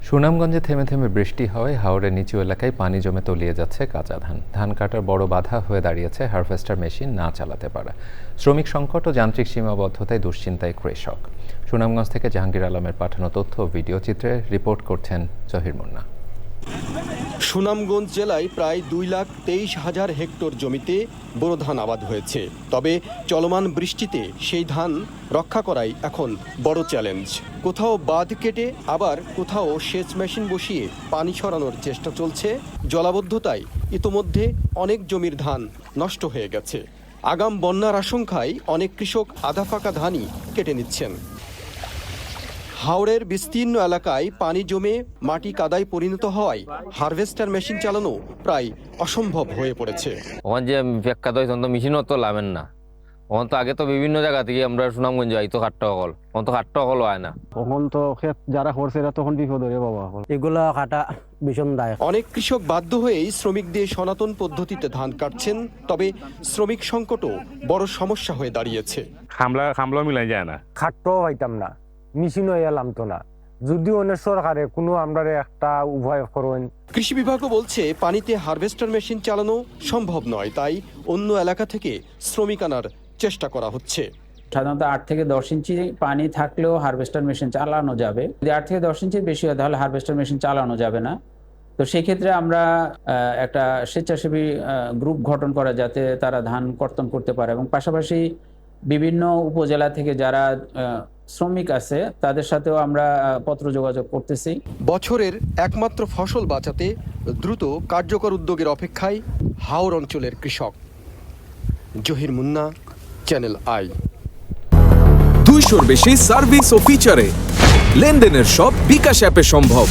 সুনামগঞ্জে থেমে থেমে বৃষ্টি হওয়ায় হাওরের নিচু এলাকায় পানি জমে তলিয়ে যাচ্ছে কাঁচা ধান। ধান কাটার বড় বাধা হয়ে দাঁড়িয়েছে হারভেস্টার মেশিন না চালাতে পারা। শ্রমিক সংকট ও যান্ত্রিক সীমাবদ্ধতায় দুশ্চিন্তায় কৃষক। সুনামগঞ্জ থেকে জাহাঙ্গীর আলমের পাঠানো তথ্য ও ভিডিও চিত্রে রিপোর্ট করছেন জহির মুন্না। সুনামগঞ্জ জেলায় প্রায় 2,23,000 হেক্টর জমিতে বোরো ধান আবাদ হয়েছে। তবে চলমান বৃষ্টিতে সেই ধান রক্ষা করাই এখন বড় চ্যালেঞ্জ। কোথাও বাঁধ কেটে আবার কোথাও সেচ মেশিন বসিয়ে পানি ছড়ানোর চেষ্টা চলছে। জলাবদ্ধতায় ইতোমধ্যে অনেক জমির ধান নষ্ট হয়ে গেছে। আগাম বন্যার আশঙ্কায় অনেক কৃষক আধা ফাঁকা ধানই কেটে নিচ্ছেন। হাওরের বিস্তীর্ণ এলাকায় পানি জমে মাটি কাদায় পরিণত হওয়ায় হারভেস্টার মেশিন চালানো প্রায় অসম্ভব হয়ে পড়েছে। ওখান যে ব্যাখ্যাত হয়েছে তো মেশিনও তো লাভেন না। ওখান তো আগে তো বিভিন্ন জায়গা থেকে আমরা সুনামগঞ্জ যাই তো খাট্টা হল, ওখান তো খাট্টা হল হয় না। তখন তো যারা করছে তখন বিপদ হয়ে বাবা, এগুলা কাটা ভীষণ দায়। অনেক কৃষক বাধ্য হয়েই শ্রমিক দিয়ে সনাতন পদ্ধতিতে ধান কাটছেন। তবে শ্রমিক সংকটও বড় সমস্যা হয়ে দাঁড়িয়েছে। খামলা মিলাই যায় না, খাট্টাও হইতাম না, মেশিনও এলাম তো না। যদিও অনেক সরকারে কোনো আমরা একটা উভয় করেন। কৃষি বিভাগও বলছে পানিতে হারভেস্টার মেশিন চালানো সম্ভব নয়, তাই অন্য এলাকা থেকে শ্রমিক আনার চেষ্টা করা হচ্ছে। সাধারণত 8 থেকে 10 ইঞ্চি পানি থাকলেও হারভেস্টার মেশিন চালানো যাবে। যদি 8 থেকে 10 ইঞ্চি বেশি হয় তাহলে হারভেস্টার মেশিন চালানো যাবে না। তো সেই ক্ষেত্রে আমরা একটা স্বেচ্ছাসেবী গ্রুপ গঠন করা, যাতে তারা ধান কর্তন করতে পারে, এবং পাশাপাশি বিভিন্ন উপজেলা থেকে যারা শ্রমিক আছে তাদের সাথেও আমরা পত্র যোগাযোগ করতেছি। বছরের একমাত্র ফসল বাঁচাতে দ্রুত কার্যকর উদ্যোগের অপেক্ষায় হাওর অঞ্চলের কৃষক। Zahir Munna, channel I. 200-র বেশি সার্ভিস ও ফিচারে লেনদেনের সব বিকাশ অ্যাপে সম্ভব।